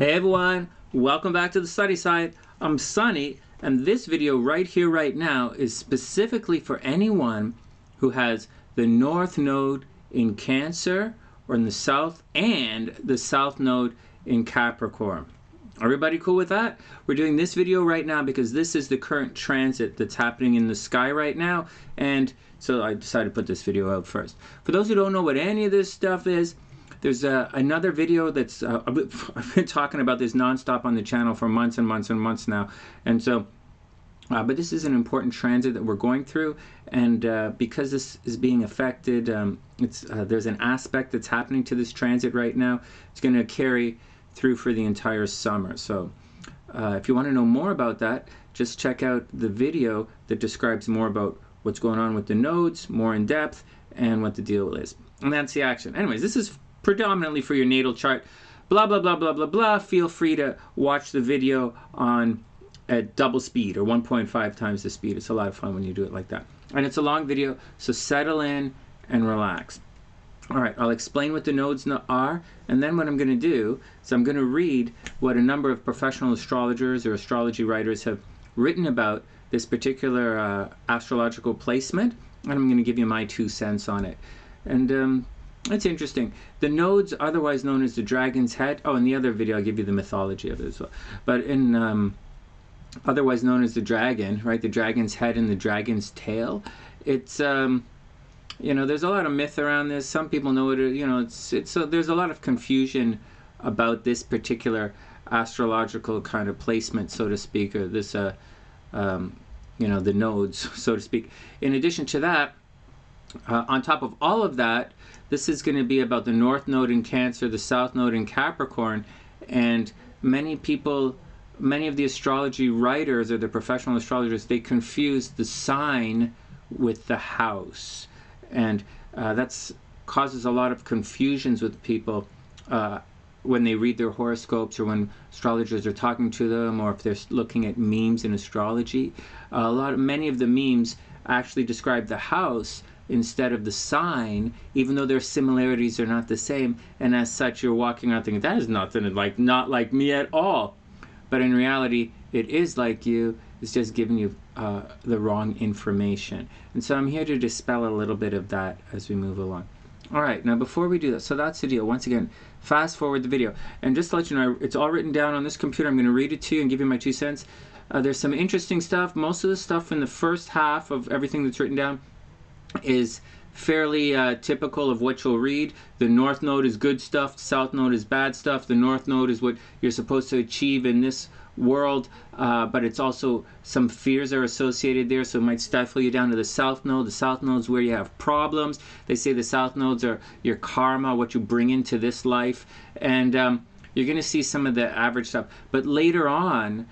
Hey everyone, welcome back to the Sunny Side. I'm Sunny, and this video right here, right now, is specifically for anyone who has the North Node in Cancer or in the South, and the South Node in Capricorn. Everybody cool with that? We're doing this video right now because this is the current transit that's happening in the sky right now, and so I decided to put this video out first. For those who don't know what any of this stuff is, there's another video that's, I've been talking about this nonstop on the channel for months and months and months now. And so, but this is an important transit that we're going through. And because this is being affected, there's an aspect that's happening to this transit right now. It's going to carry through for the entire summer. So if you want to know more about that, just check out the video that describes more about what's going on with the nodes, more in depth, and what the deal is. And that's the action. Anyways, this is predominantly for your natal chart, blah blah blah blah blah blah. Feel free to watch the video on at double speed or 1.5 times the speed. It's a lot of fun when you do it like that, and it's a long video, so settle in and relax. All right, I'll explain what the nodes are, and then what I'm going to do is I'm going to read what a number of professional astrologers or astrology writers have written about this particular astrological placement, and I'm going to give you my 2 cents on it. And it's interesting. The nodes, otherwise known as the dragon's head. Oh, in the other video, I'll give you the mythology of it as well. But in otherwise known as the dragon, right? The dragon's head and the dragon's tail. It's you know, there's a lot of myth around this. Some people know it. You know, there's a lot of confusion about this particular astrological kind of placement, so to speak, or this you know, the nodes, so to speak. In addition to that, on top of all of that, this is going to be about the North Node in Cancer, the South Node in Capricorn, and many people, many of the astrology writers or the professional astrologers, they confuse the sign with the house, and that's causes a lot of confusions with people when they read their horoscopes or when astrologers are talking to them, or if they're looking at memes in astrology. Many of the memes actually describe the house instead of the sign, even though their similarities are not the same, and as such you're walking around thinking that is nothing like, not like me at all, but in reality it is like you. It's just giving you the wrong information, and so I'm here to dispel a little bit of that as we move along. All right, now before we do that, so that's the deal. Once again, fast forward the video, and just to let you know, it's all written down on this computer. I'm going to read it to you and give you my 2 cents. There's some interesting stuff. Most of the stuff in the first half of everything that's written down is fairly typical of what you'll read. The North Node is good stuff, the South Node is bad stuff. The North Node is what you're supposed to achieve in this world, but it's also some fears are associated there, so it might stifle you down to the South Node. The South Node's where you have problems. They say the South Nodes are your karma, what you bring into this life, and you're going to see some of the average stuff. But later on,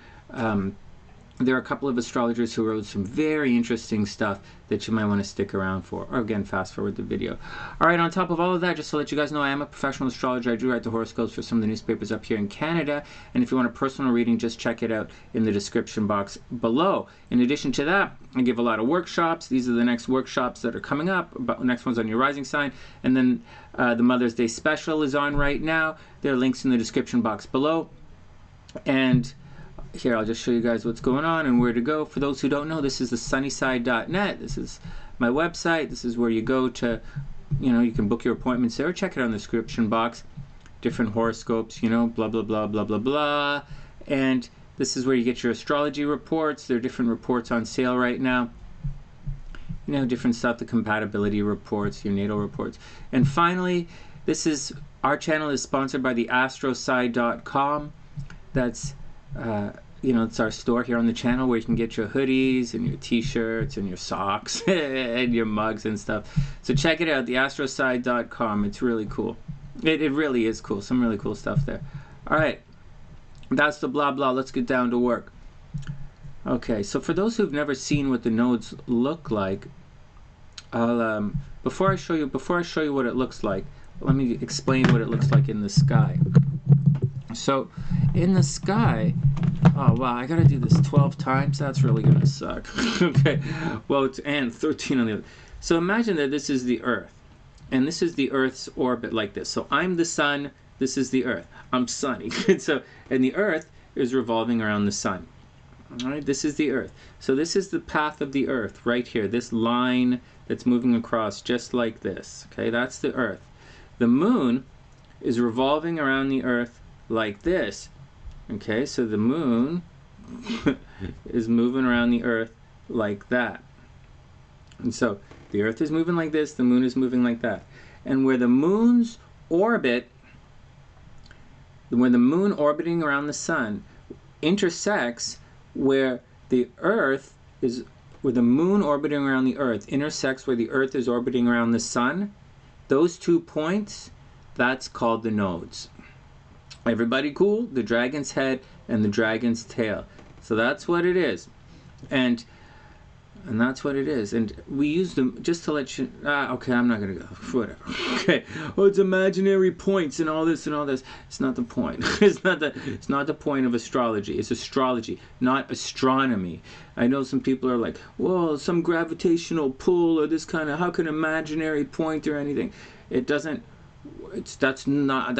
there are a couple of astrologers who wrote some very interesting stuff that you might want to stick around for. Or again, fast forward the video. All right, on top of all of that, just to let you guys know, I am a professional astrologer. I do write the horoscopes for some of the newspapers up here in Canada. And if you want a personal reading, just check it out in the description box below. In addition to that, I give a lot of workshops. These are the next workshops that are coming up. The next one's on your rising sign. And then the Mother's Day special is on right now. There are links in the description box below. And here, I'll just show you guys what's going on and where to go. For those who don't know, this is TheSunnySide.net. This is my website. This is where you go to, you know, you can book your appointments there. Check it out in the description box. Different horoscopes, you know, blah, blah, blah, blah, blah, blah. And this is where you get your astrology reports. There are different reports on sale right now. You know, different stuff, the compatibility reports, your natal reports. And finally, our channel is sponsored by the Astroside.com. That's you know, it's our store here on the channel where you can get your hoodies and your t-shirts and your socks and your mugs and stuff. So check it out, the Astroside.com. It's really cool. It really is cool. Some really cool stuff there. All right, that's the blah blah. Let's get down to work. Okay, so for those who've never seen what the nodes look like, I'll before I show you what it looks like, let me explain what it looks like in the sky. So in the sky, oh wow, I gotta do this 12 times. That's really gonna suck. Okay, well, and 13 on the other. So imagine that this is the Earth, and this is the Earth's orbit like this. So I'm the sun, This is the Earth. I'm Sunny. And the Earth is revolving around the sun. All right, this is the Earth. So this is the path of the Earth right here. This line that's moving across just like this. Okay, that's the Earth. The moon is revolving around the Earth like this. Okay, so the moon is moving around the Earth like that. And so the Earth is moving like this, the moon is moving like that. And where the moon's orbit, when the moon orbiting around the sun intersects where the Earth is, where the moon orbiting around the Earth intersects where the Earth is orbiting around the sun, those 2 points, that's called the nodes. Everybody cool? The dragon's head and the dragon's tail. So that's what it is. And that's what it is. And we use them just to let you... okay, I'm not going to go. Whatever. Okay. Oh, it's imaginary points and all this and all this. It's not the point. It's not the point of astrology. It's astrology, not astronomy. I know some people are like, well, some gravitational pull or this kind of... How can imaginary point or anything? It doesn't... That's not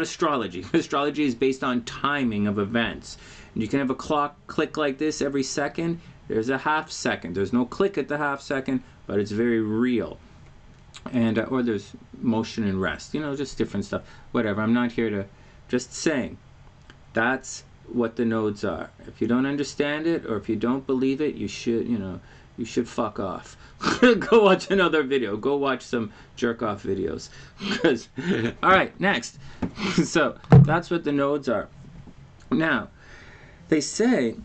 astrology. Astrology is based on timing of events. And you can have a clock click like this every second. There's a half second. There's no click at the half second, but it's very real. And or there's motion and rest. You know, just different stuff. Whatever. I'm not here to... Just saying. That's what the nodes are. If you don't understand it, or if you don't believe it, you should, you should fuck off. Go watch another video. Go watch some jerk-off videos. All right, next. So that's what the nodes are. Now, they say,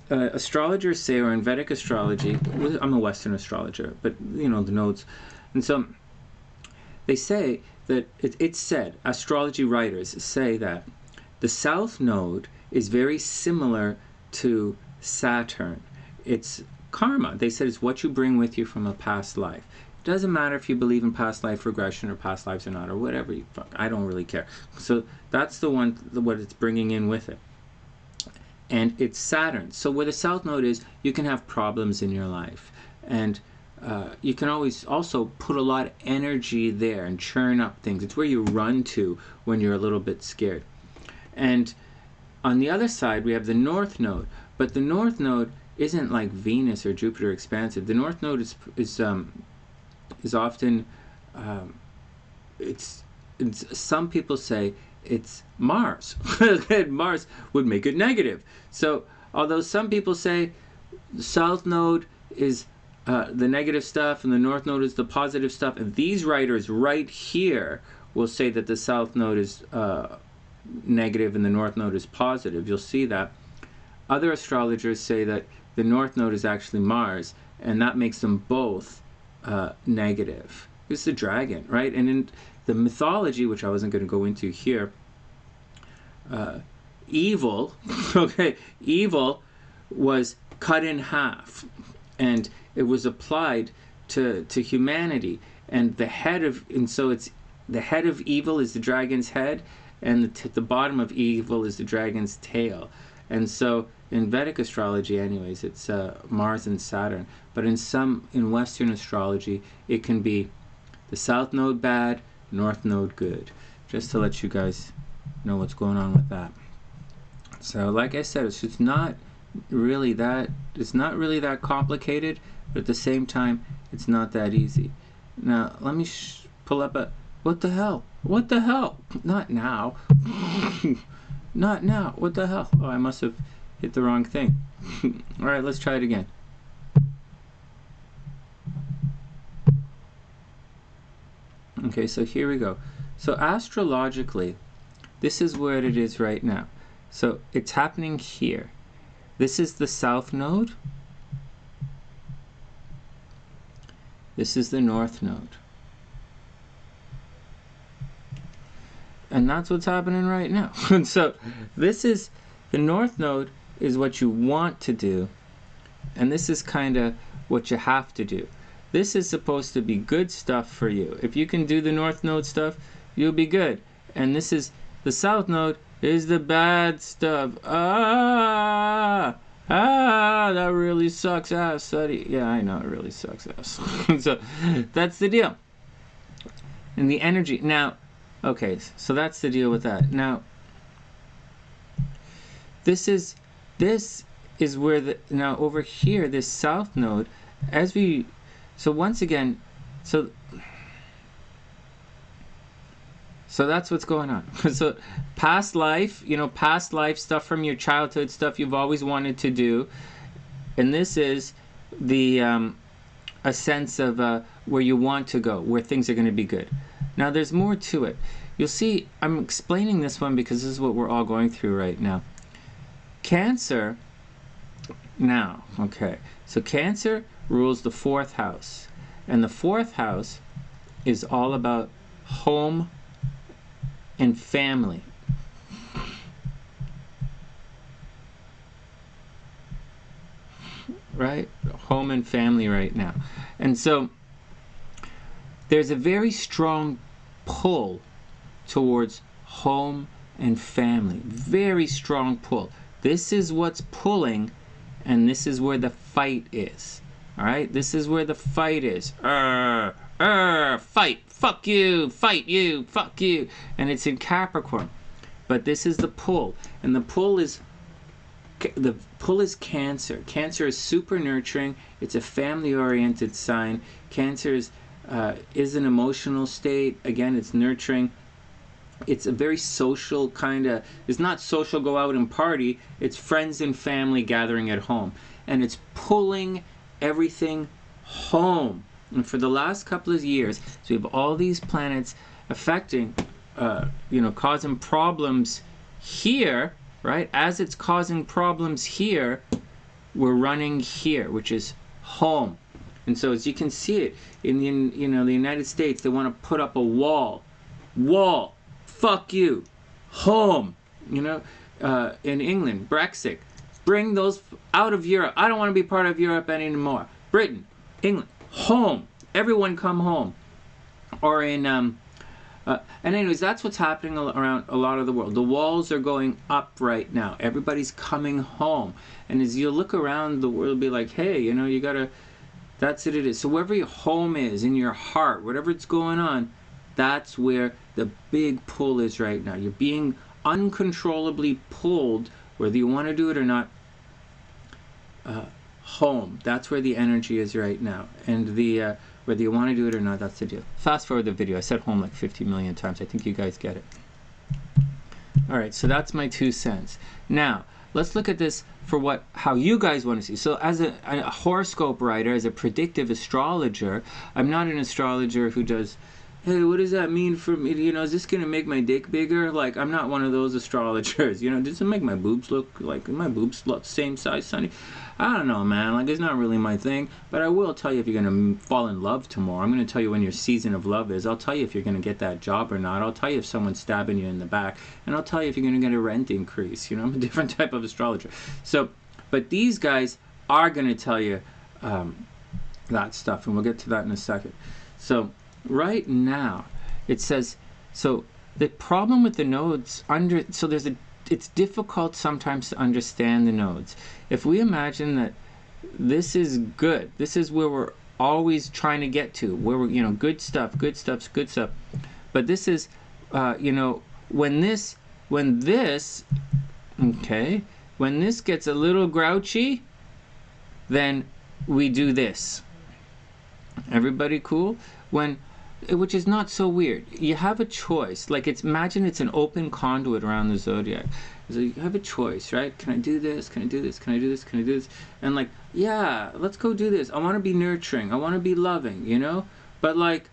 astrologers say, or in Vedic astrology, I'm a Western astrologer, but the nodes. And so they say that, it's said, astrology writers say that the South Node is very similar to Saturn. It's karma. They said it's what you bring with you from a past life. It doesn't matter if you believe in past life regression or past lives or not, or whatever you fuck. I don't really care. So that's the one, what it's bringing in with it. And it's Saturn. So where the South Node is, you can have problems in your life. And you can always also put a lot of energy there and churn up things. It's where you run to when you're a little bit scared. And on the other side, we have the North Node. But the North Node isn't like Venus or Jupiter expansive. The North Node is often, some people say it's Mars. Mars would make it negative. So although some people say the South Node is the negative stuff and the North Node is the positive stuff, and these writers right here will say that the South Node is negative and the North Node is positive. You'll see that. Other astrologers say that the North Node is actually Mars, and that makes them both negative. It's the dragon, right? And in the mythology, which I wasn't going to go into here, evil, okay, evil was cut in half, and it was applied to humanity. And so it's the head of evil is the dragon's head, and the bottom of evil is the dragon's tail. And so in Vedic astrology anyways, it's Mars and Saturn. But in Western astrology, it can be the South Node bad, North Node good. Just to let you guys know what's going on with that. So like I said, it's not really that complicated, but at the same time, it's not that easy. Now, let me pull up what the hell? What the hell? Not now. Not now. What the hell? Oh, I must have hit the wrong thing. All right, let's try it again. Okay, so here we go. So astrologically, this is where it is right now. So it's happening here. This is the South Node. This is the North Node. And that's what's happening right now. And so this is, the North Node is what you want to do. And this is kind of what you have to do. This is supposed to be good stuff for you. If you can do the North Node stuff, you'll be good. And this is, the South Node is the bad stuff. That really sucks ass, Sonny. Yeah, I know, it really sucks ass. So that's the deal. And the energy now, okay, so that's the deal with that. Now this is where the, now over here, this south node, as we, so once again, so that's what's going on. So past life, you know, past life stuff from your childhood, stuff you've always wanted to do. And this is the a sense of where you want to go, where things are going to be good. Now there's more to it. You'll see, I'm explaining this one because this is what we're all going through right now. Cancer, now, okay, so Cancer rules the 4th house. And the 4th house is all about home and family. Right? Home and family right now. And so there's a very strong pull towards home and family. Very strong pull. This is what's pulling, and this is where the fight is. All right? This is where the fight is. Fight. Fuck you. Fight you. Fuck you. And it's in Capricorn. But this is the pull. And the pull is Cancer. Cancer is super nurturing. It's a family-oriented sign. Cancer is an emotional state. Again, it's nurturing. It's a very social kind of, it's not social go out and party. It's friends and family gathering at home. And it's pulling everything home. And for the last couple of years, so we have all these planets affecting, you know, causing problems here, right? As it's causing problems here, we're running here, which is home. And so as you can see it in the, you know, the United States, they want to put up a wall, fuck you, home. You know, in England, Brexit, bring those out of Europe. I don't want to be part of Europe anymore. Britain, England, home. Everyone come home. Or in and anyways, that's what's happening around a lot of the world. The walls are going up right now. Everybody's coming home. And as you look around the world, be like, hey, you know, you gotta, that's it is. So wherever your home is, in your heart, whatever it's going on, that's where the big pull is right now. You're being uncontrollably pulled, whether you want to do it or not, home. That's where the energy is right now. And the whether you want to do it or not, that's the deal. Fast forward the video. I said home like 50 million times. I think you guys get it. All right, so that's my 2 cents. Now, let's look at this for how you guys want to see. So as a horoscope writer, as a predictive astrologer, I'm not an astrologer who does, hey, what does that mean for me? You know, is this going to make my dick bigger? Like, I'm not one of those astrologers. You know, does it make my boobs look like, my boobs look the same size, Sonny? I don't know, man. Like, it's not really my thing. But I will tell you if you're going to fall in love tomorrow. I'm going to tell you when your season of love is. I'll tell you if you're going to get that job or not. I'll tell you if someone's stabbing you in the back. And I'll tell you if you're going to get a rent increase. You know, I'm a different type of astrologer. So, but these guys are going to tell you that stuff. And we'll get to that in a second. So, right now, it says, so the problem with the nodes, it's difficult sometimes to understand the nodes. If we imagine that this is good, this is where we're always trying to get to, where we're, you know, good stuff, but this is, you know, when this gets a little grouchy, then we do this. Everybody cool? Which is not so weird. You have a choice. Like, imagine it's an open conduit around the zodiac. So you have a choice, right? Can I do this? Can I do this? Can I do this? Can I do this? And like, yeah, let's go do this. I want to be nurturing. I want to be loving, you know? But like,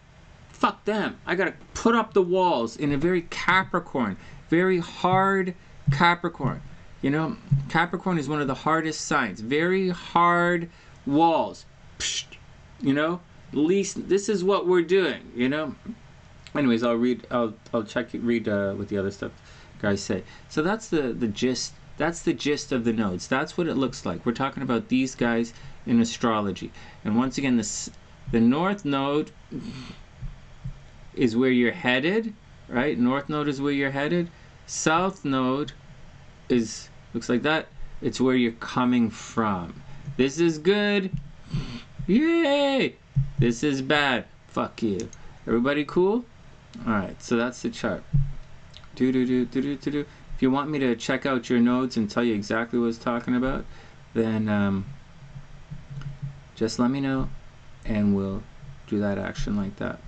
fuck them. I got to put up the walls in a very Capricorn, very hard Capricorn. You know, Capricorn is one of the hardest signs. Very hard walls. Psst, you know? At least this is what we're doing, you know. Anyways, I'll read what the other stuff guys say. So that's the gist. That's the gist of the nodes. That's what it looks like. We're talking about these guys in astrology. And once again, the north node is where you're headed, right? North node is where you're headed. South node looks like that. It's where you're coming from. This is good. Yay! This is bad. Fuck you. Everybody cool? Alright, so that's the chart. If you want me to check out your nodes and tell you exactly what it's talking about, then just let me know and we'll do that action like that.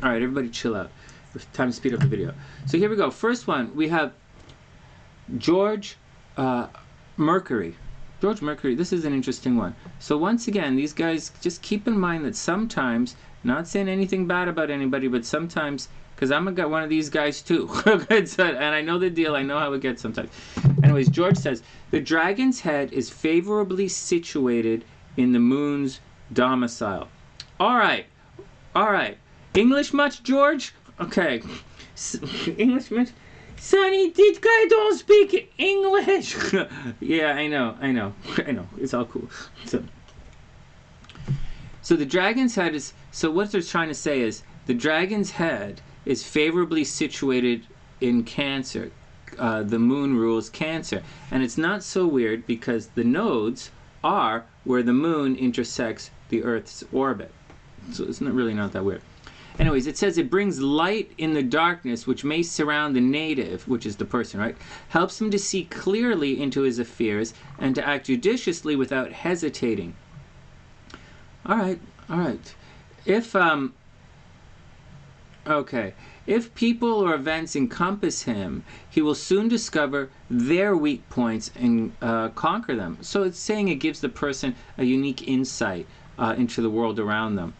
Alright, everybody chill out. It's time to speed up the video. So here we go. First one, we have George Mercury. George Mercury, this is an interesting one. So once again, these guys, just keep in mind that sometimes, not saying anything bad about anybody, but sometimes, because I'm one of these guys too, and I know the deal, I know how it gets sometimes. Anyways, George says, the dragon's head is favorably situated in the moon's domicile. Alright, alright. English much, George? Okay. English much? Sonny, this guy don't speak English. Yeah, I know. It's all cool. So the dragon's head is, so what they're trying to say is, the dragon's head is favorably situated in Cancer. The moon rules Cancer. And it's not so weird because the nodes are where the moon intersects the Earth's orbit. So it's really not that weird. Anyways, it says it brings light in the darkness which may surround the native, which is the person, right? Helps him to see clearly into his affairs and to act judiciously without hesitating. Alright. If people or events encompass him, he will soon discover their weak points and conquer them. So it's saying it gives the person a unique insight into the world around them.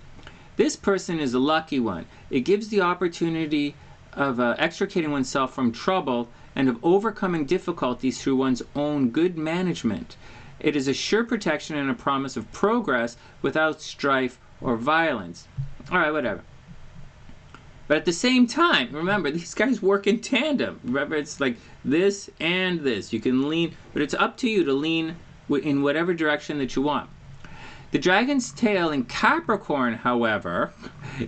This person is a lucky one. It gives the opportunity of extricating oneself from trouble and of overcoming difficulties through one's own good management. It is a sure protection and a promise of progress without strife or violence. Alright, whatever. But at the same time, remember, these guys work in tandem. Remember, it's like this and this. You can lean, but it's up to you to lean in whatever direction that you want. The dragon's tail in Capricorn, however,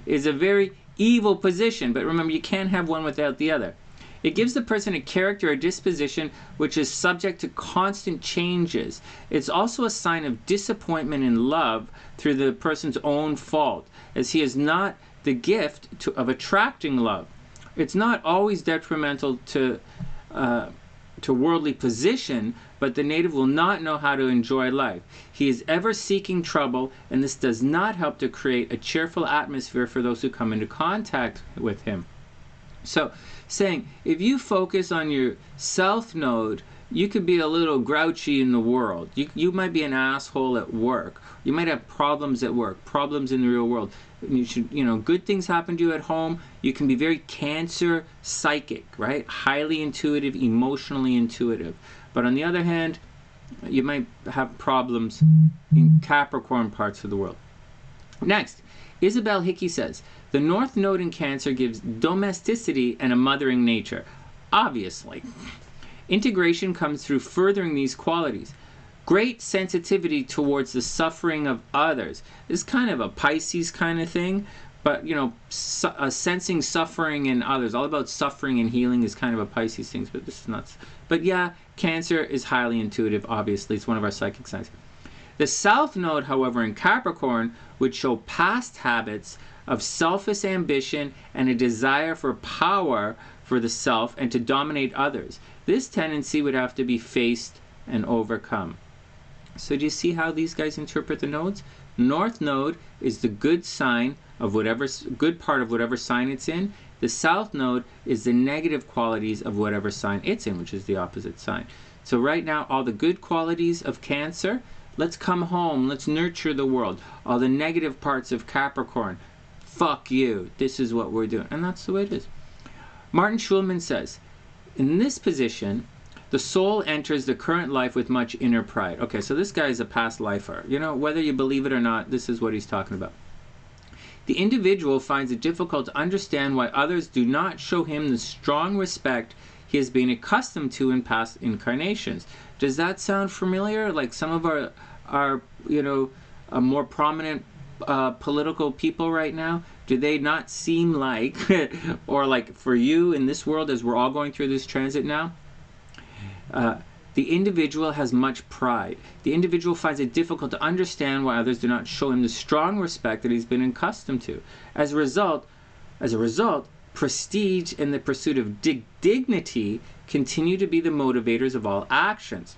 is a very evil position. But remember, you can't have one without the other. It gives the person a character or disposition which is subject to constant changes. It's also a sign of disappointment in love through the person's own fault, as he has not the gift of attracting love. It's not always detrimental to worldly position, but the native will not know how to enjoy life. He is ever seeking trouble, and this does not help to create a cheerful atmosphere for those who come into contact with him. So, saying, if you focus on your south node, you could be a little grouchy in the world. You might be an asshole at work. You might have problems at work, problems in the real world. You should, good things happen to you at home. You can be very Cancer psychic, right? Highly intuitive, emotionally intuitive. But on the other hand, you might have problems in Capricorn parts of the world. Next, Isabel Hickey says, the North Node in Cancer gives domesticity and a mothering nature. Obviously. Integration comes through furthering these qualities. Great sensitivity towards the suffering of others. This is kind of a Pisces kind of thing, but sensing suffering in others, all about suffering and healing is kind of a Pisces thing, but this is nuts. But yeah, Cancer is highly intuitive, obviously. It's one of our psychic signs. The South Node, however, in Capricorn would show past habits of selfish ambition and a desire for power for the self and to dominate others. This tendency would have to be faced and overcome. So do you see how these guys interpret the nodes? North Node is the good sign of whatever, good part of whatever sign it's in. The South Node is the negative qualities of whatever sign it's in, which is the opposite sign. So right now, all the good qualities of Cancer, let's come home, let's nurture the world. All the negative parts of Capricorn, fuck you, this is what we're doing. And that's the way it is. Martin Schulman says, in this position, the soul enters the current life with much inner pride. Okay, so this guy is a past lifer. Whether you believe it or not, this is what he's talking about. The individual finds it difficult to understand why others do not show him the strong respect he has been accustomed to in past incarnations. Does that sound familiar? Like some of our more prominent political people right now, do they not seem like, or like for you in this world as we're all going through this transit now, the individual has much pride. The individual finds it difficult to understand why others do not show him the strong respect that he's been accustomed to. As a result, prestige and the pursuit of dignity continue to be the motivators of all actions.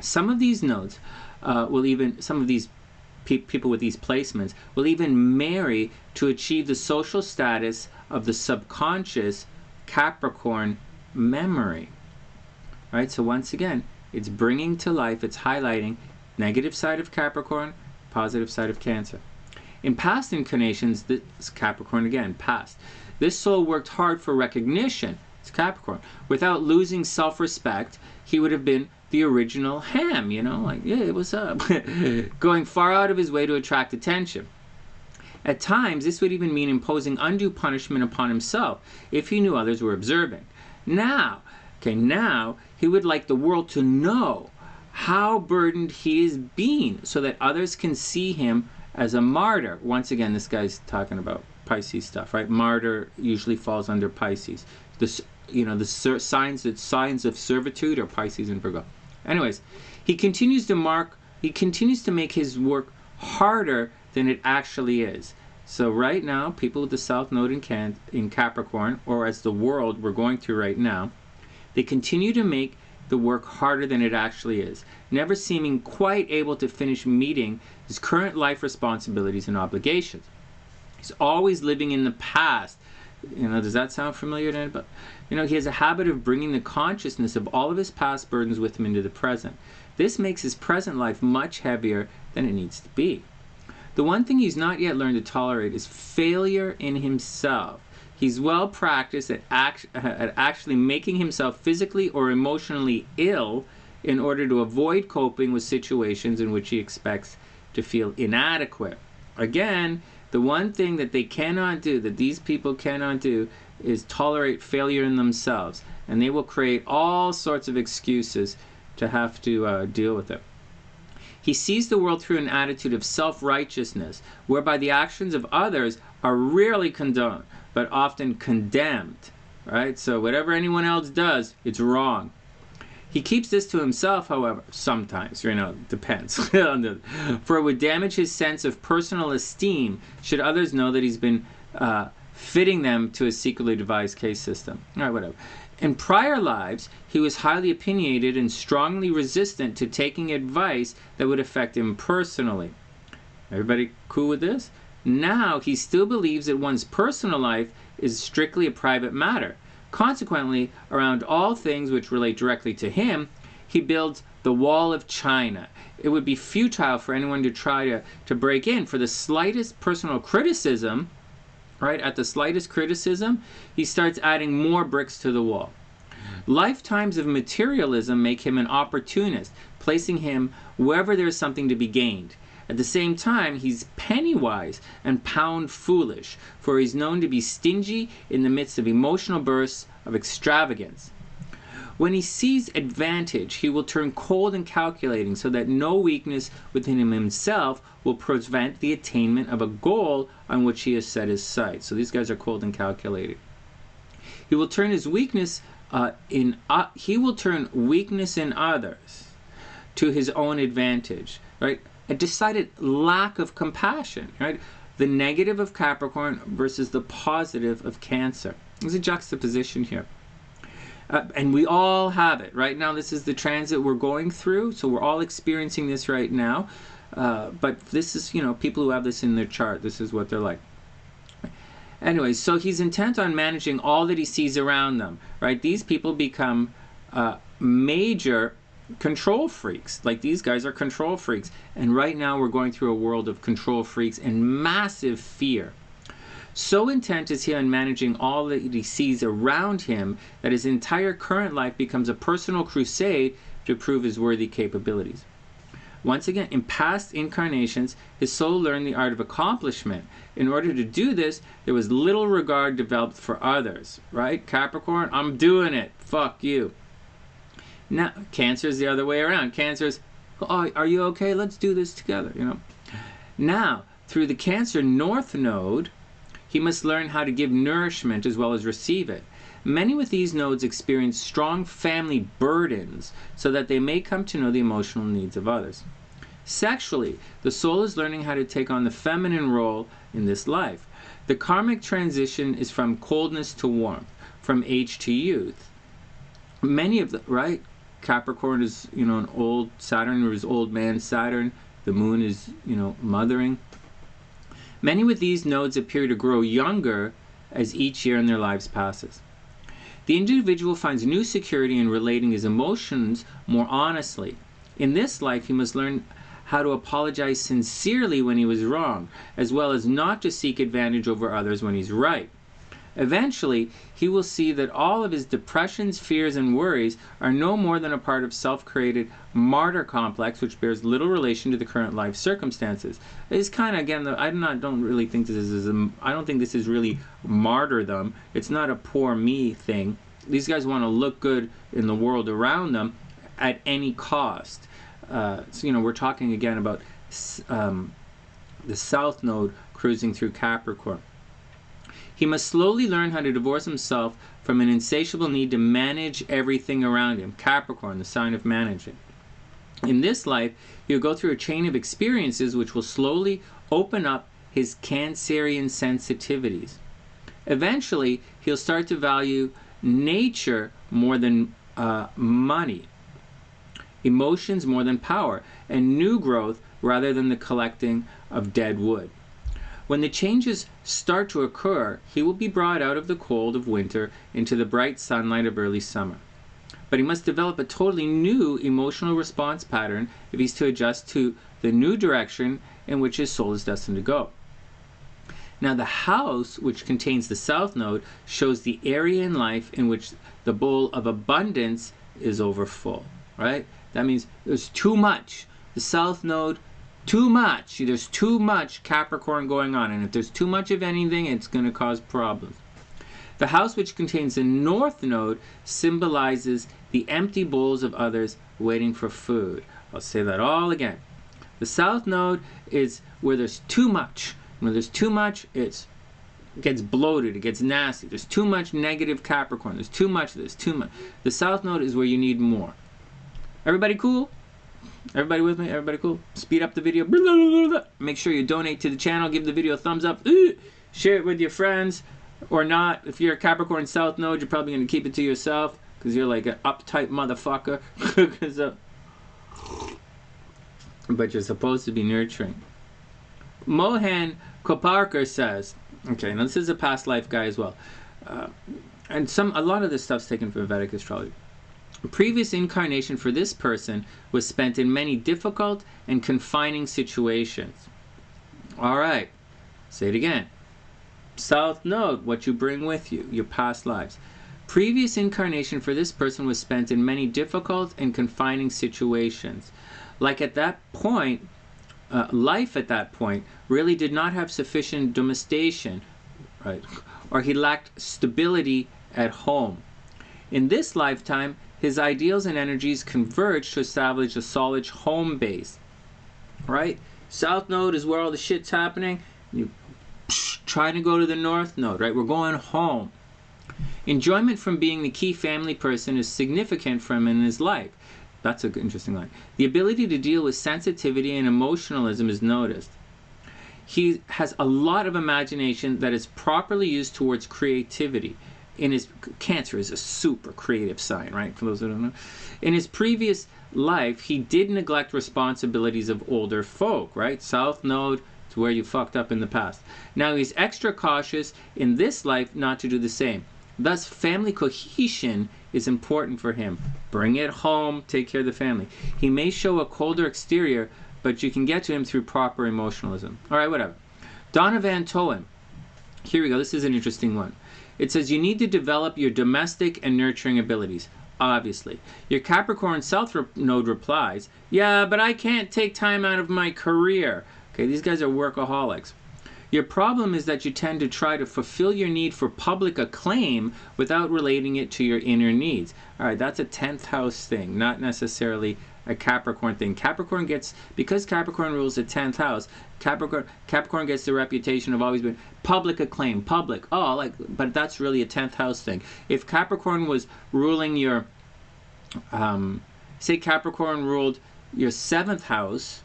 Some of these nodes some of these people with these placements will even marry to achieve the social status of the subconscious Capricorn memory. Right? So once again, it's bringing to life, it's highlighting negative side of Capricorn, positive side of Cancer. In past incarnations, this Capricorn again, past, this soul worked hard for recognition, it's Capricorn. Without losing self-respect, he would have been the original ham, you know, like, yeah, what's up? Going far out of his way to attract attention. At times, this would even mean imposing undue punishment upon himself if he knew others were observing. Now he would like the world to know how burdened he is being so that others can see him as a martyr. Once again, this guy's talking about Pisces stuff, right? Martyr usually falls under Pisces. The signs of servitude are Pisces and Virgo. Anyways, he continues to make his work harder than it actually is. So right now, people with the South Node in Capricorn, or as the world we're going through right now, they continue to make the work harder than it actually is, never seeming quite able to finish meeting his current life responsibilities and obligations. He's always living in the past. You know, does that sound familiar to anybody? You know, he has a habit of bringing the consciousness of all of his past burdens with him into the present. This makes his present life much heavier than it needs to be. The one thing he's not yet learned to tolerate is failure in himself. He's well practiced at actually making himself physically or emotionally ill in order to avoid coping with situations in which he expects to feel inadequate. Again, the one thing that they cannot do, that these people cannot do, is tolerate failure in themselves. And they will create all sorts of excuses to have to deal with it. He sees the world through an attitude of self-righteousness, whereby the actions of others are rarely condoned, but often condemned. Right? So whatever anyone else does, it's wrong. He keeps this to himself, however, sometimes, you know, depends. For it would damage his sense of personal esteem should others know that he's been fitting them to a secretly devised case system. All right, whatever. In prior lives, he was highly opinionated and strongly resistant to taking advice that would affect him personally. Everybody cool with this? Now, he still believes that one's personal life is strictly a private matter. Consequently, around all things which relate directly to him, he builds the wall of China. It would be futile for anyone to try to break in. For the slightest personal criticism, right, at the slightest criticism, he starts adding more bricks to the wall. Lifetimes of materialism make him an opportunist, placing him wherever there is something to be gained. At the same time, he's penny-wise and pound-foolish, for he's known to be stingy in the midst of emotional bursts of extravagance. When he sees advantage, he will turn cold and calculating, so that no weakness within himself will prevent the attainment of a goal on which he has set his sights. So these guys are cold and calculating. He will turn his weakness in others to his own advantage, right? A decided lack of compassion, right? The negative of Capricorn versus the positive of Cancer. There's a juxtaposition here. And we all have it. Right now, this is the transit we're going through, so we're all experiencing this right now. But this is, you know, people who have this in their chart, this is what they're like. Anyways, so he's intent on managing all that he sees around them, right? These people become major control freaks. Like, these guys are control freaks. And right now we're going through a world of control freaks and massive fear. So intent is he on managing all that he sees around him that his entire current life becomes a personal crusade to prove his worthy capabilities. Once again, in past incarnations, his soul learned the art of accomplishment. In order to do this, there was little regard developed for others. Right? Capricorn, I'm doing it. Fuck you. Now, Cancer is the other way around. Cancer's, oh, are you okay? Let's do this together, you know. Now, through the Cancer North Node, he must learn how to give nourishment as well as receive it. Many with these nodes experience strong family burdens so that they may come to know the emotional needs of others. Sexually, the soul is learning how to take on the feminine role in this life. The karmic transition is from coldness to warmth, from age to youth. Many of the, right? Capricorn is, an old Saturn, or is old man Saturn. The moon is, mothering. Many with these nodes appear to grow younger as each year in their lives passes. The individual finds new security in relating his emotions more honestly. In this life, he must learn how to apologize sincerely when he was wrong, as well as not to seek advantage over others when he's right. Eventually, he will see that all of his depressions, fears, and worries are no more than a part of self-created martyr complex, which bears little relation to the current life circumstances. It's kind of, again, I don't really think this is, I don't think this is really martyrdom. It's not a poor me thing. These guys want to look good in the world around them at any cost. So, we're talking again about the South Node cruising through Capricorn. He must slowly learn how to divorce himself from an insatiable need to manage everything around him. Capricorn, the sign of managing. In this life, he'll go through a chain of experiences which will slowly open up his Cancerian sensitivities. Eventually, he'll start to value nature more than money, emotions more than power, and new growth rather than the collecting of dead wood. When the changes start to occur, he will be brought out of the cold of winter into the bright sunlight of early summer. But he must develop a totally new emotional response pattern if he's to adjust to the new direction in which his soul is destined to go. Now, the house, which contains the South Node, shows the area in life in which the bowl of abundance is overfull, right? That means there's too much. The South Node, too much. There's too much Capricorn going on, and if there's too much of anything, it's going to cause problems. The house which contains the North Node symbolizes the empty bowls of others waiting for food. I'll say that all again. The South Node is where there's too much. When there's too much, it gets bloated, it gets nasty. There's too much negative Capricorn. There's too much of this, too much. The South Node is where you need more. Everybody cool? Everybody with me? Everybody cool? Speed up the video. Make sure you donate to the channel. Give the video a thumbs up. Share it with your friends or not. If you're a Capricorn South Node, you're probably going to keep it to yourself because you're like an uptight motherfucker. But you're supposed to be nurturing. Mohan Koparkar says, okay, now this is a past life guy as well. And a lot of this stuff's taken from Vedic astrology. A previous incarnation for this person was spent in many difficult and confining situations. All right, say it again. South Node, what you bring with you, your past lives. Previous incarnation for this person was spent in many difficult and confining situations. Like at that point, life at that point really did not have sufficient domestication, right? Or he lacked stability at home. In this lifetime, his ideals and energies converge to establish a solid home base, right? South Node is where all the shit's happening. You trying to go to the North Node, right? We're going home. Enjoyment from being the key family person is significant for him in his life. That's an interesting line. The ability to deal with sensitivity and emotionalism is noticed. He has a lot of imagination that is properly used towards creativity. Cancer is a super creative sign, right? For those who don't know. In his previous life, he did neglect responsibilities of older folk, right? South Node is where you fucked up in the past. Now he's extra cautious in this life not to do the same. Thus, family cohesion is important for him. Bring it home, take care of the family. He may show a colder exterior, but you can get to him through proper emotionalism. All right, whatever. Donna Van Toen. Here we go. This is an interesting one. It says you need to develop your domestic and nurturing abilities. Obviously. Your Capricorn South Node replies, yeah, but I can't take time out of my career. Okay, these guys are workaholics. Your problem is that you tend to try to fulfill your need for public acclaim without relating it to your inner needs. All right, that's a 10th house thing, not necessarily a Capricorn thing. Capricorn gets, because Capricorn rules the 10th house, Capricorn gets the reputation of always being public acclaim, public. Oh, but that's really a 10th house thing. If Capricorn was ruling your, say Capricorn ruled your 7th house,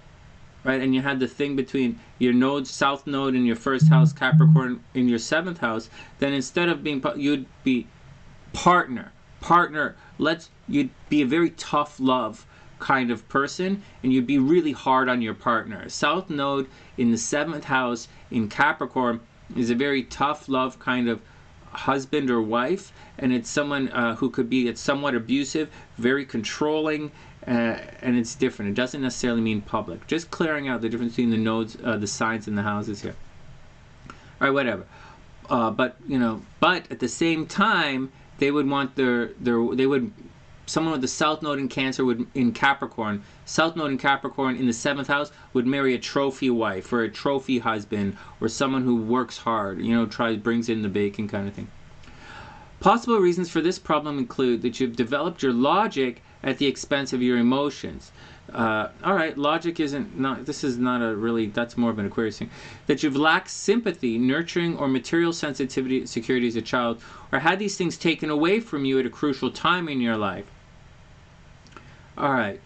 right? And you had the thing between your node, south node in your first house, Capricorn in your seventh house, then instead of being, you'd be partner. You'd be a very tough love kind of person, and you'd be really hard on your partner. South node in the seventh house in Capricorn is a very tough love kind of husband or wife, and it's someone who could be somewhat abusive, very controlling, and it's different. It doesn't necessarily mean public. Just clearing out the difference between the nodes, the signs, and the houses here. All right, whatever. But at the same time, they would want someone with the south node in Cancer in Capricorn, south node in Capricorn in the seventh house would marry a trophy wife or a trophy husband or someone who works hard, brings in the bacon kind of thing. Possible reasons for this problem include that you've developed your logic at the expense of your emotions. All right, logic that's more of an Aquarius thing. That you've lacked sympathy, nurturing, or material sensitivity, security as a child, or had these things taken away from you at a crucial time in your life. All right,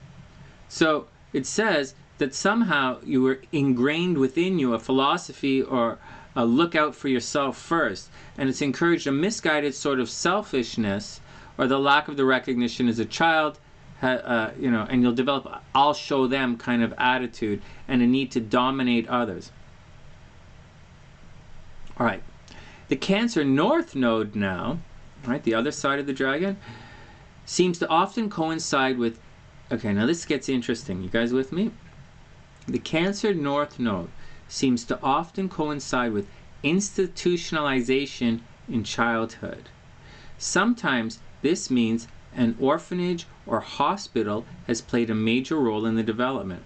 so it says that somehow you were ingrained within you a philosophy or a look out for yourself first, and it's encouraged a misguided sort of selfishness or the lack of the recognition as a child, and you'll develop I'll show them kind of attitude and a need to dominate others. All right, the Cancer North Node now, right, the other side of the dragon, seems to often coincide with, okay, now this gets interesting. You guys with me? The Cancer North Node seems to often coincide with institutionalization in childhood. Sometimes this means an orphanage or hospital has played a major role in the development.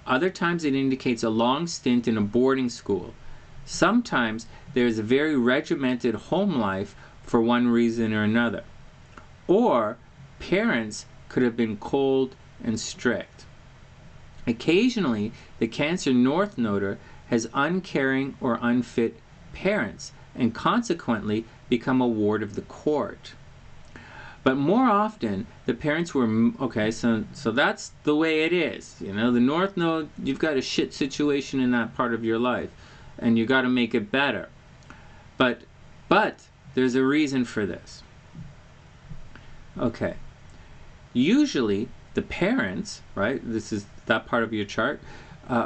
Other times it indicates a long stint in a boarding school. Sometimes there is a very regimented home life for one reason or another. Or parents could have been cold and strict. Occasionally, the Cancer North Noder has uncaring or unfit parents and consequently become a ward of the court. But more often, the parents were, okay, so that's the way it is. The North Node, you've got a shit situation in that part of your life, and you got to make it better. But there's a reason for this. Okay. Usually, the parents, right, this is that part of your chart,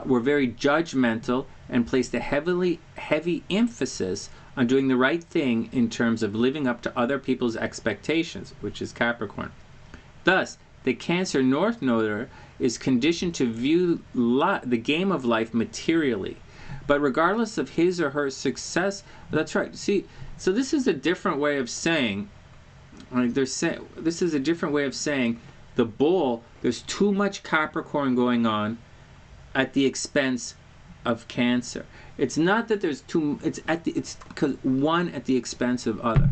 were very judgmental and placed a heavy emphasis on doing the right thing in terms of living up to other people's expectations, which is Capricorn. Thus, the Cancer North Noder is conditioned to view the game of life materially. But regardless of his or her success, that's right. See, so this is a different way of saying, this is a different way of saying the bull, there's too much Capricorn going on at the expense of Cancer. It's not that there's it's because one at the expense of other.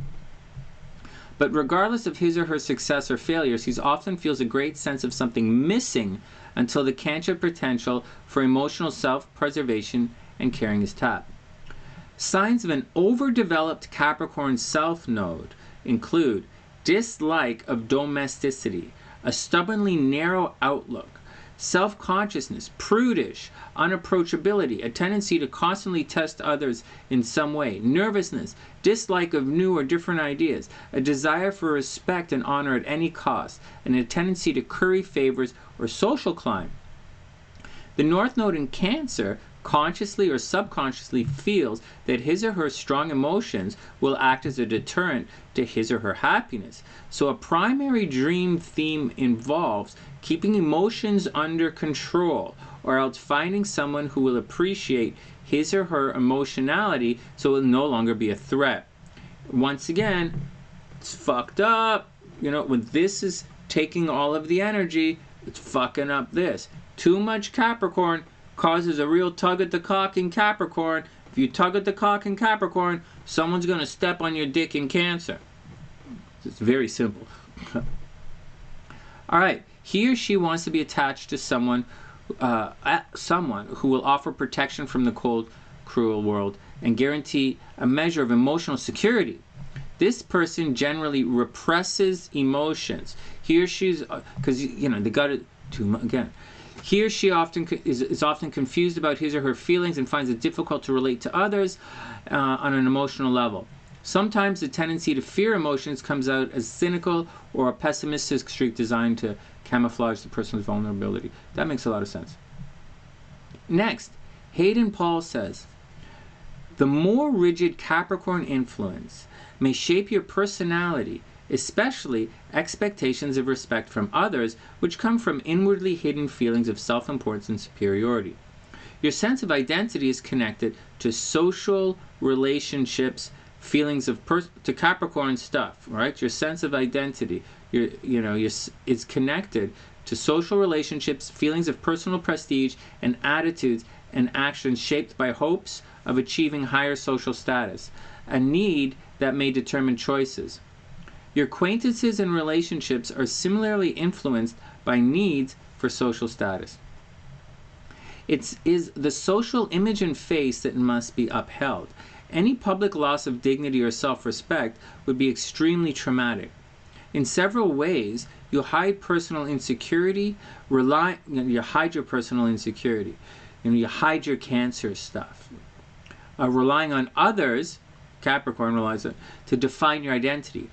But regardless of his or her success or failures, he often feels a great sense of something missing until the Cancer potential for emotional self-preservation and caring is tapped. Signs of an overdeveloped Capricorn South Node include dislike of domesticity, a stubbornly narrow outlook, self-consciousness, prudish, unapproachability, a tendency to constantly test others in some way, nervousness, dislike of new or different ideas, a desire for respect and honor at any cost, and a tendency to curry favors or social climb. The North Node in Cancer consciously or subconsciously feels that his or her strong emotions will act as a deterrent to his or her happiness. So a primary dream theme involves keeping emotions under control, or else finding someone who will appreciate his or her emotionality so it will no longer be a threat. Once again, it's fucked up. When this is taking all of the energy, it's fucking up this. Too much Capricorn causes a real tug at the cock in Capricorn. If you tug at the cock in Capricorn, someone's going to step on your dick in Cancer. It's very simple. All right. He or she wants to be attached to someone who will offer protection from the cold, cruel world and guarantee a measure of emotional security. This person generally represses emotions. He or she's, because, they got it, again, He or she is often confused about his or her feelings and finds it difficult to relate to others on an emotional level. Sometimes the tendency to fear emotions comes out as cynical or a pessimistic streak designed to camouflage the person's vulnerability. That makes a lot of sense. Next, Hayden Paul says, the more rigid Capricorn influence may shape your personality, especially expectations of respect from others, which come from inwardly hidden feelings of self-importance and superiority. Your sense of identity is connected to social relationships, feelings of to Capricorn stuff, right? Your sense of identity, is connected to social relationships, feelings of personal prestige, and attitudes and actions shaped by hopes of achieving higher social status, a need that may determine choices. Your acquaintances and relationships are similarly influenced by needs for social status. It is the social image and face that must be upheld. Any public loss of dignity or self-respect would be extremely traumatic. In several ways, you hide personal insecurity, you hide your personal insecurity, you hide your Cancer stuff. Relying on others, Capricorn relies on, to define your identity.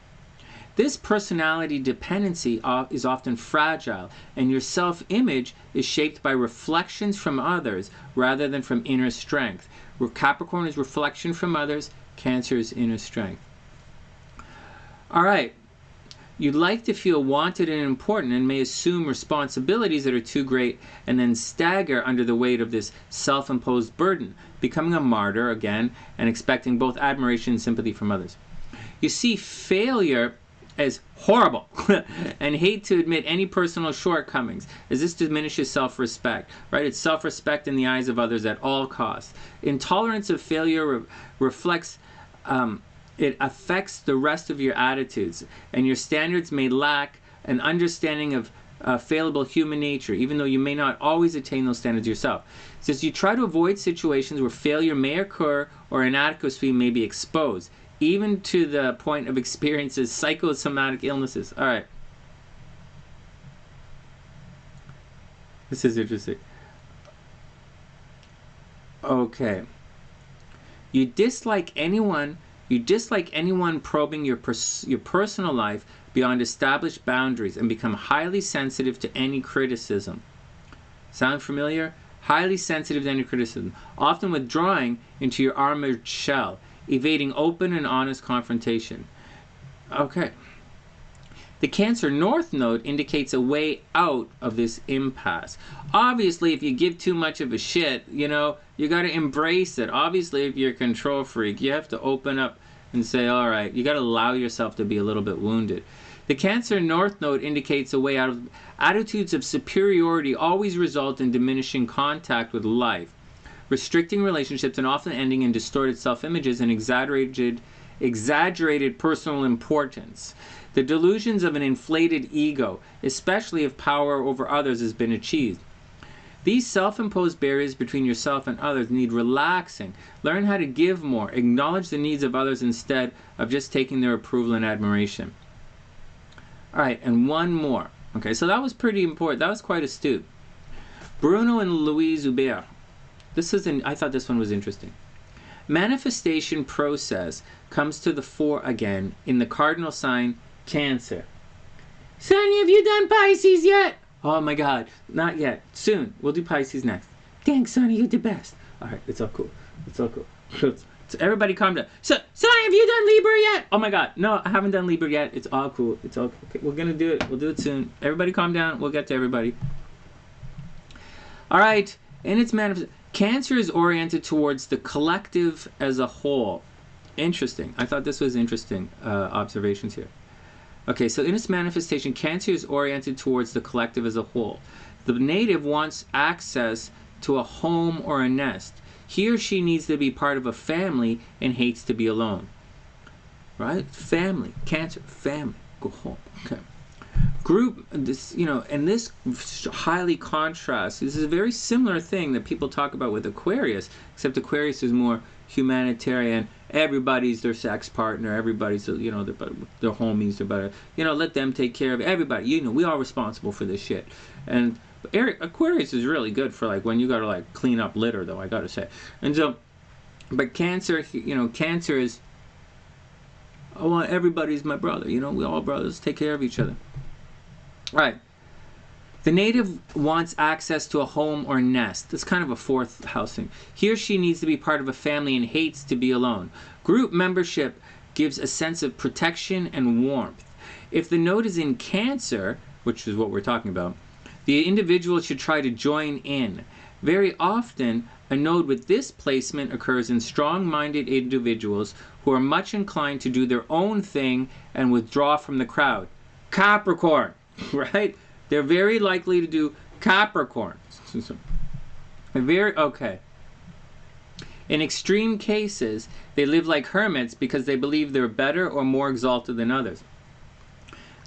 This personality dependency is often fragile, and your self-image is shaped by reflections from others rather than from inner strength. Where Capricorn is reflection from others, Cancer is inner strength. All right. You'd like to feel wanted and important and may assume responsibilities that are too great and then stagger under the weight of this self-imposed burden, becoming a martyr again and expecting both admiration and sympathy from others. You see failure as horrible and hate to admit any personal shortcomings, as this diminishes self-respect, right? It's self-respect in the eyes of others at all costs. Intolerance of failure reflects it affects the rest of your attitudes, and your standards may lack an understanding of fallible human nature, even though you may not always attain those standards yourself. It says you try to avoid situations where failure may occur or inadequacy may be exposed, even to the point of experiences psychosomatic illnesses. All right. This is interesting. Okay. You dislike anyone probing your personal life beyond established boundaries and become highly sensitive to any criticism. Sound familiar? Highly sensitive to any criticism, often withdrawing into your armored shell, evading open and honest confrontation. Okay. The Cancer North Node indicates a way out of this impasse. Obviously, if you give too much of a shit, you got to embrace it. Obviously, if you're a control freak, you have to open up and say, all right, you got to allow yourself to be a little bit wounded. The Cancer North Node indicates a way out of attitudes of superiority always result in diminishing contact with life, restricting relationships, and often ending in distorted self-images and exaggerated personal importance. The delusions of an inflated ego, especially if power over others has been achieved. These self-imposed barriers between yourself and others need relaxing. Learn how to give more. Acknowledge the needs of others instead of just taking their approval and admiration. All right, and one more. Okay, so that was pretty important. That was quite astute. Bruno and Louise Hubert. I thought this one was interesting. Manifestation process comes to the fore again in the cardinal sign Cancer. Sonny, have you done Pisces yet? Oh my God, not yet. Soon. We'll do Pisces next. Thanks, Sonny, you're the best. All right, it's all cool. It's all cool. So everybody calm down. So, Sonny, have you done Libra yet? Oh my God, no, I haven't done Libra yet. It's all cool. It's all cool. Okay, we're gonna do it. We'll do it soon. Everybody calm down. We'll get to everybody. All right, in its manifestation, Cancer is oriented towards the collective as a whole. Interesting. I thought this was interesting observations here. Okay, so in its manifestation, Cancer is oriented towards the collective as a whole. The native wants access to a home or a nest. He or she needs to be part of a family and hates to be alone. Right? Family. Cancer. Family. Go home. Okay. Group, this, and this highly contrasts. This is a very similar thing that people talk about with Aquarius, except Aquarius is more humanitarian. Everybody's their sex partner. Everybody's, their homies. They're better. Let them take care of it. Everybody. We all responsible for this shit. And Aquarius is really good for like when you gotta like clean up litter, though, I gotta say. And so, but Cancer, you know, Cancer is, I want everybody's my brother. You know, we all brothers, take care of each other. All right. The native wants access to a home or nest. That's kind of a fourth house thing. He or she needs to be part of a family and hates to be alone. Group membership gives a sense of protection and warmth. If the node is in Cancer, which is what we're talking about, the individual should try to join in. Very often, a node with this placement occurs in strong-minded individuals who are much inclined to do their own thing and withdraw from the crowd. Capricorn, right? They're very likely to do Capricorn. Okay. In extreme cases, they live like hermits because they believe they're better or more exalted than others.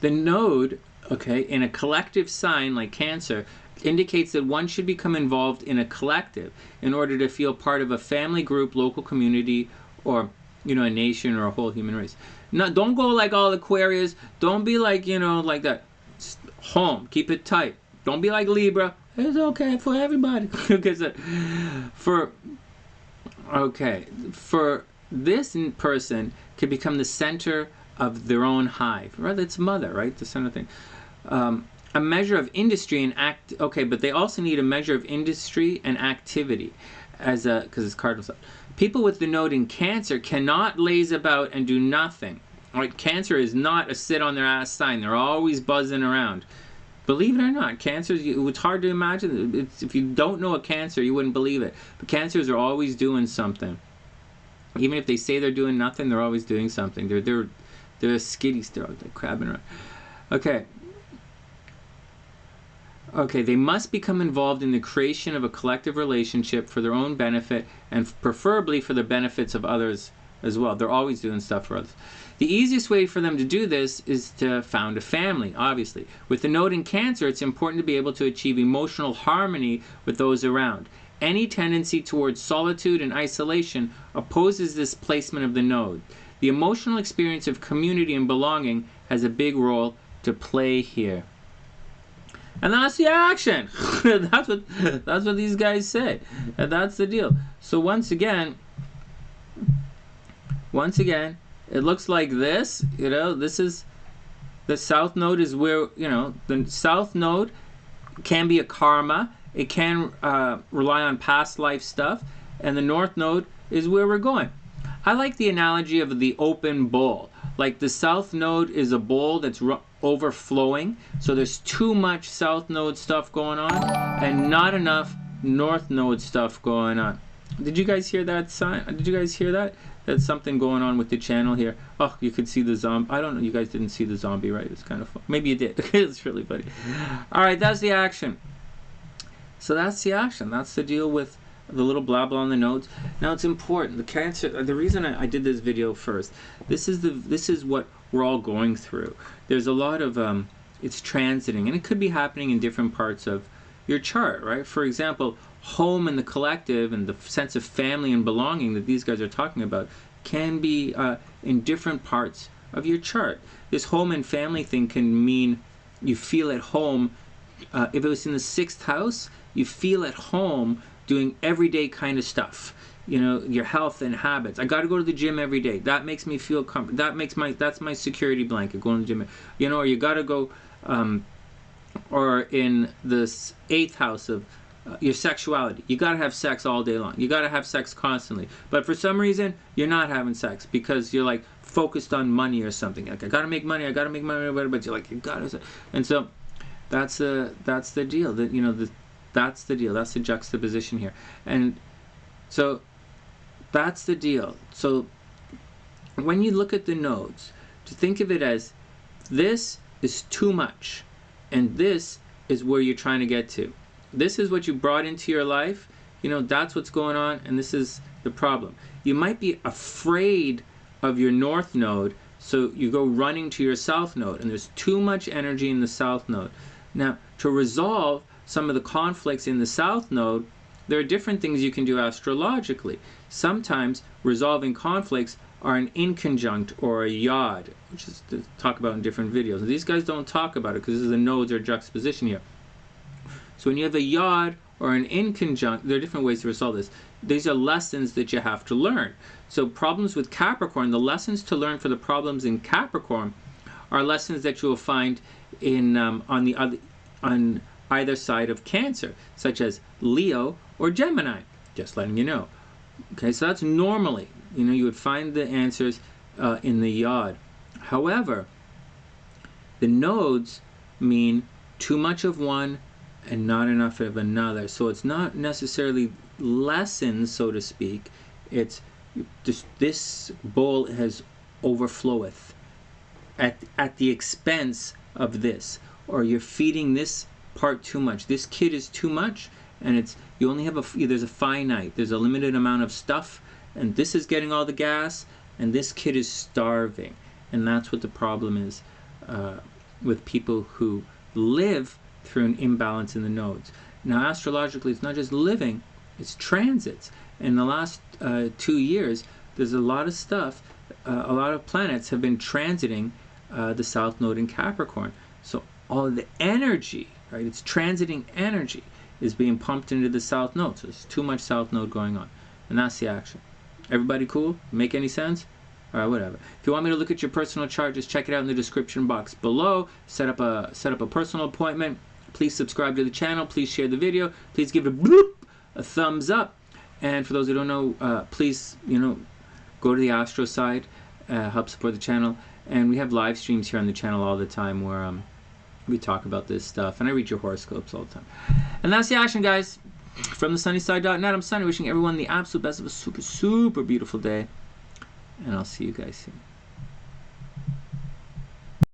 The node, okay, in a collective sign like Cancer, indicates that one should become involved in a collective in order to feel part of a family group, local community, or, you know, a nation or a whole human race. No, don't go like all Aquarius. Don't be like, you know, like that. Just home. Keep it tight. Don't be like Libra. It's okay for everybody. for this person could become the center of their own hive. Rather, it's mother, right? The center thing. A measure of industry and but they also need a measure of industry and activity because it's cardinal sign. People with the node in Cancer cannot laze about and do nothing. Right? Cancer is not a sit on their ass sign. They're always buzzing around. Believe it or not, Cancers, it's hard to imagine. If you don't know a Cancer, you wouldn't believe it. But Cancers are always doing something. Even if they say they're doing nothing, they're always doing something. They're skitties. They're crabbing around. Okay, they must become involved in the creation of a collective relationship for their own benefit and preferably for the benefits of others as well. They're always doing stuff for others. The easiest way for them to do this is to found a family, obviously. With the node in Cancer, it's important to be able to achieve emotional harmony with those around. Any tendency towards solitude and isolation opposes this placement of the node. The emotional experience of community and belonging has a big role to play here. And that's the action. that's what these guys say. And that's the deal. So once again, it looks like this. You know, this is the south node is where, you know, the south node can be a karma. It can rely on past life stuff. And the north node is where we're going. I like the analogy of the open bowl. Like the south node is a bowl that's overflowing. So there's too much south node stuff going on and not enough north node stuff going on. Did you guys hear that sign? Did you guys hear that? There's something going on with the channel here. Oh, you could see the zombie. I don't know. You guys didn't see the zombie, right? It's kind of fun. Maybe you did. It's really funny. All right, that's the action. So that's the action. That's the deal with the little blah blah on the nodes. Now it's important. The Cancer. The reason I did this video first. This is what we're all going through. There's a lot of it's transiting, and it could be happening in different parts of your chart, right? For example, home and the collective and the sense of family and belonging that these guys are talking about can be in different parts of your chart. This home and family thing can mean you feel at home. If it was in the 6th house, you feel at home doing everyday kind of stuff. You know, your health and habits. I got to go to the gym every day. That makes me feel comfortable. That's my security blanket, going to the gym. You know, or you got to go, or in the 8th house of your sexuality. You got to have sex all day long. You got to have sex constantly. But for some reason, you're not having sex because you're like focused on money or something. Like, I got to make money. But you're like, you got to. And so that's the deal. That, you know, that's the deal. That's the juxtaposition here. And so that's the deal. So when you look at the nodes, to think of it as this is too much and this is where you're trying to get to. This is what you brought into your life. You know, that's what's going on, and this is the problem. You might be afraid of your north node, so you go running to your south node, and there's too much energy in the south node. Now, to resolve some of the conflicts in the south node, there are different things you can do astrologically. Sometimes resolving conflicts are an inconjunct or a yod, which is to talk about in different videos. And these guys don't talk about it because the nodes are juxtaposition here. So when you have a yod or an in conjunct, there are different ways to resolve this. These are lessons that you have to learn. So problems with Capricorn, the lessons to learn for the problems in Capricorn are lessons that you will find in on either side of Cancer, such as Leo or Gemini. Just letting you know. Okay, so that's normally, you would find the answers in the yod. However, the nodes mean too much of one and not enough of another. So it's not necessarily lessons, so to speak. It's just this bowl has overfloweth at the expense of this, or you're feeding this part too much. This kid is too much, and you only have there's a limited amount of stuff, and this is getting all the gas, and this kid is starving. And that's what the problem is with people who live through an imbalance in the nodes. Now, astrologically, it's not just living, it's transits. In the last 2 years, there's a lot of stuff, a lot of planets have been transiting the South Node in Capricorn. So all the energy, right, it's transiting energy, is being pumped into the South Node. So there's too much South Node going on. And that's the action. Everybody cool? Make any sense? All right, whatever. If you want me to look at your personal chart, just check it out in the description box below. Set up a personal appointment. Please subscribe to the channel. Please share the video. Please give it a thumbs up. And for those who don't know, please, go to the Astro-Side, help support the channel. And we have live streams here on the channel all the time where we talk about this stuff. And I read your horoscopes all the time. And that's the action, guys. From TheSunnySide.net, I'm Sunny, wishing everyone the absolute best of a super, super beautiful day. And I'll see you guys soon.